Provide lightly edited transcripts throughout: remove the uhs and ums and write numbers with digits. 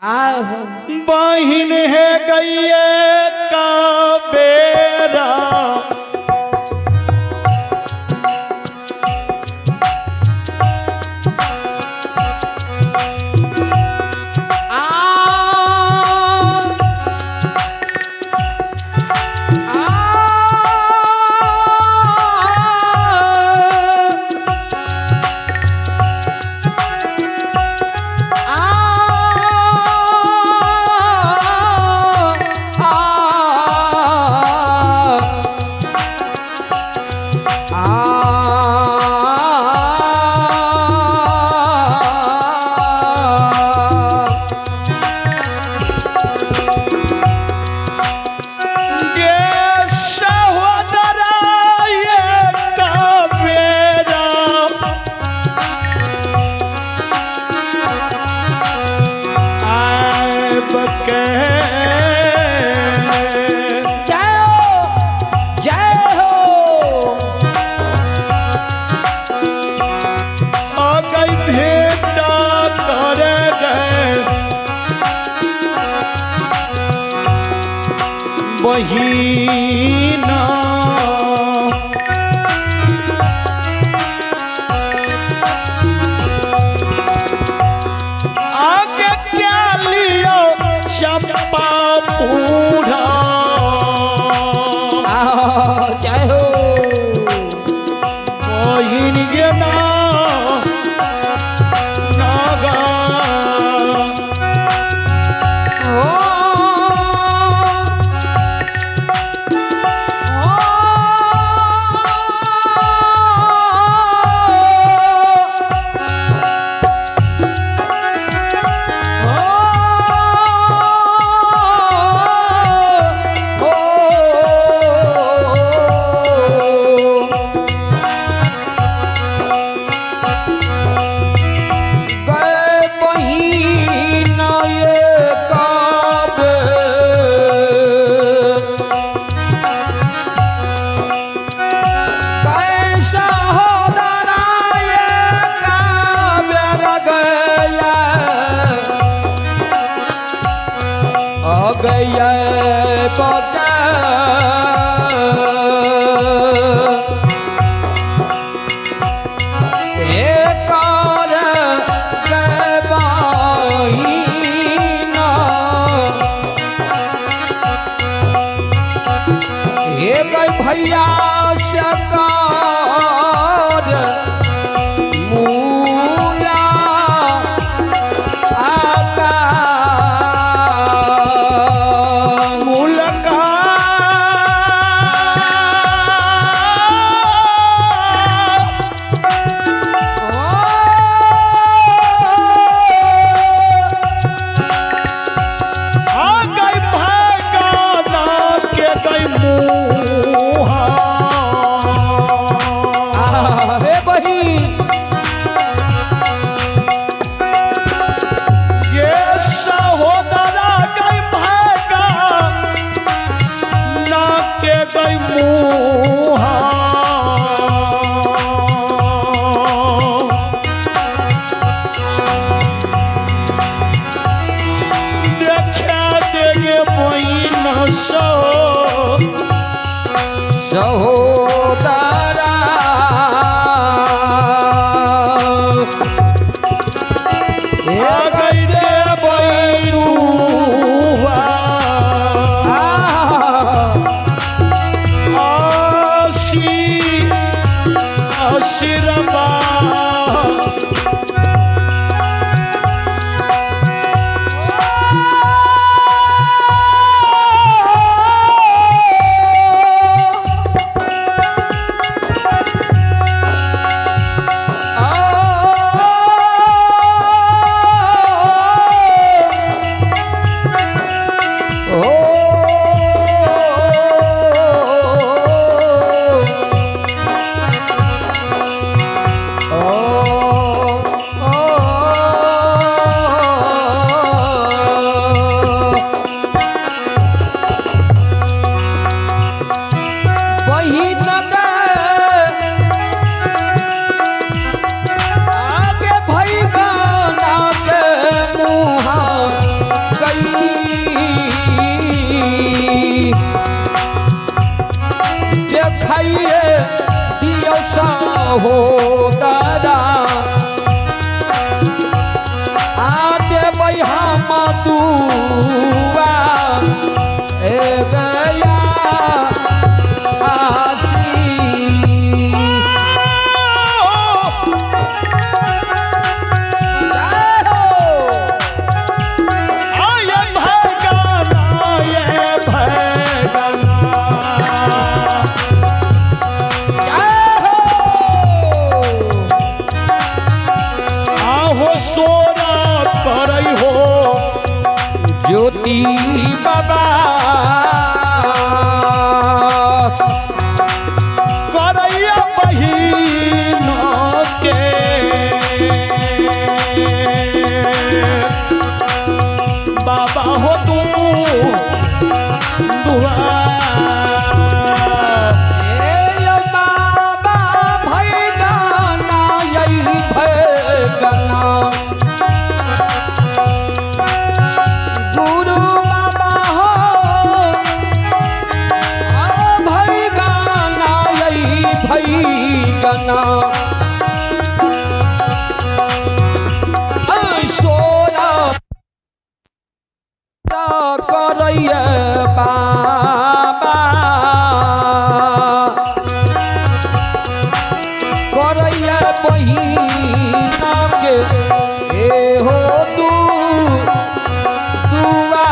बहिन है गैया का बेरा बहिना आगे क्या लियो चंपा पूरा जय हो बहिन ये नागा गया पका एक और बहिना एक भैया से सहोदरा सहोदरा आते भाई हम दुआ ए गया आसी ज्योति बाबा करैया बहिन के बाबा हो तू दुआ बाबा भई गाना यही भय गाना सोया करैया बाबा करैया बहिन के ए हो तू दुआ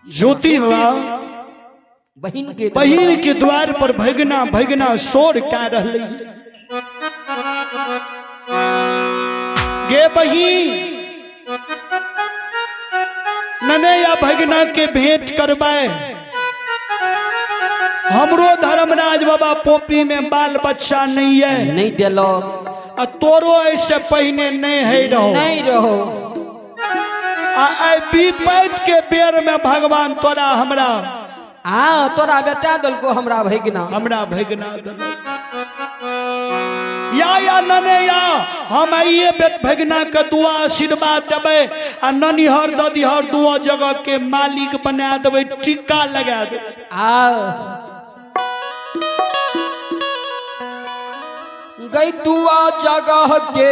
ज्योति बाबा बहिन के द्वार पर भगना भगना शोर का रही गे बहिन नने या भगना के भेंट करवाए हमरो धर्मराज बाबा पोपी में बाल बच्चा नहीं है नहीं दिलो आ तोरो ऐसे पहने नहीं रहो विपद के बेर में भगवान तोरा हमरा तोरा बेटा दल को हमरा भगना दल या नने या हम आइए भगना के दुआ आशीर्वाद देवे आ ननिहर ददिहर दुआ जगह के मालिक बना देवे टीका लगा दे गई दुआ जगह के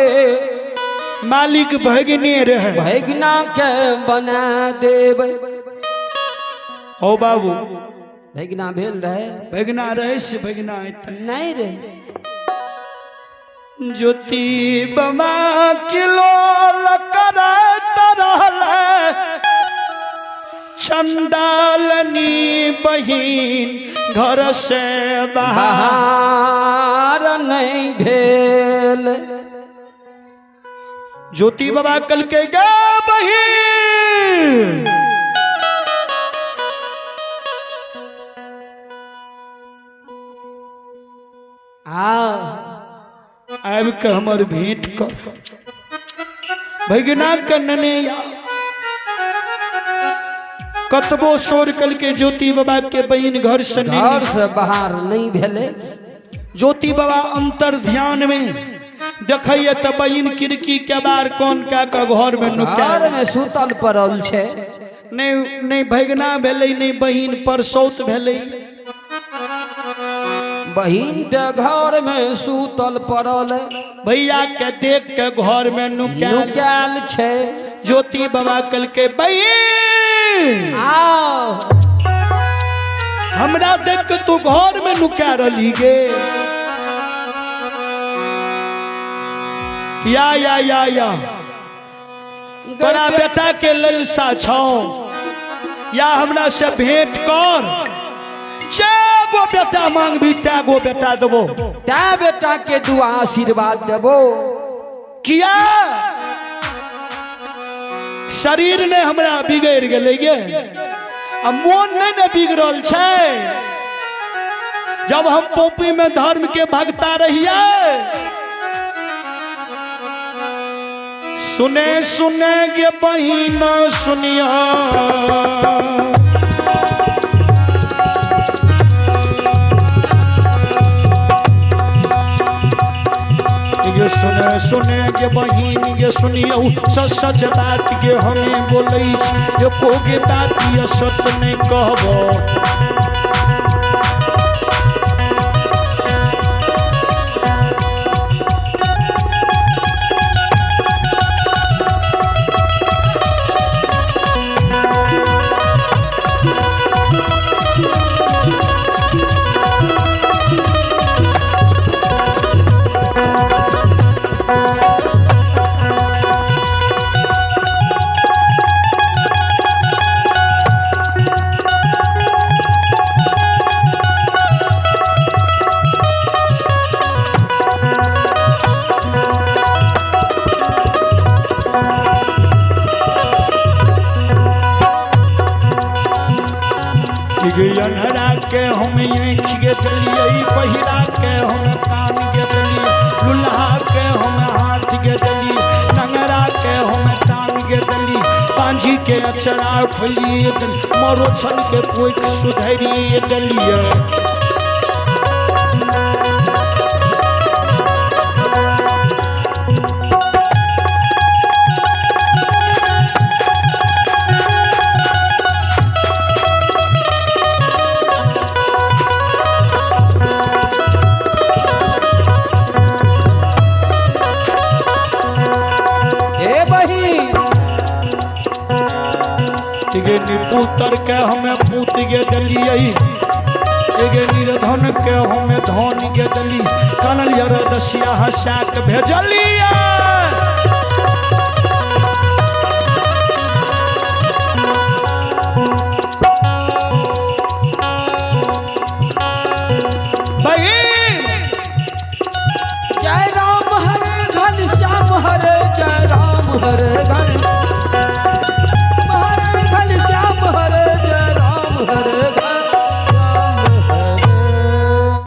मालिक भगने रहे भगना के बना देवे हो बाबू भगना भेल रहे भगना रहे से भगना नहीं रहे ज्योति बाबा किलो करत रहले चंडालनी बहिन घर से बाहर नहीं भेल ज्योति बाबा कल के गे बहिन आब के हमर भेंट कर भगना के नने कतबो शोर कल के ज्योति बाबा के बहिन घर से बाहर नहीं भेले ज्योति बाबा अंतर ध्यान में देखिए तो बहिन खिड़की के बार कौन का घर में नुकाल में सुतल पड़ल छे नहीं भगना भेले नहीं बहिन परसौत भेले बहिन के घर में सूतल पड़ल भैया के देख के घर में नुकाल छे ज्योति बाबा कल के बहिन हमरा देख के तू घर में नुका रही गे या तोरा बेटा के ललसा छौ या हमरा से भेंट कर गो बेटा मांग भी गो बेटा देबो बेटा के दुआ आशीर्वाद देबो किया शरीर ने हमरा बिगड़ गेले गे आ मन नहीं ने बिगड़ल छे जब हम पोपी में धर्म के भगता रहिए सुने सुने गे बहिन सुनिया ये सुने सुने गे बहिन गे सुनियो सच सच बात गे हमें बोलै छी एको गे बात ये सत्य नहीं कहबो गे अनहरा के हम आँख गे दलिए पहिरा के हम कान गे दलिए लुल्हा के हम हाथ गे दली नंगरा के हम टांग गे दली पांझी के अचरा उठलिए मरो छन के कोई सुधरिए दलिए गे निपुतर के हमें पूत गे दलिए गे निर्धन के हमें धन गे दली कनलियर दसिया हसा के भेजलिए जय राम हरे घनश्याम हरे जय राम हरे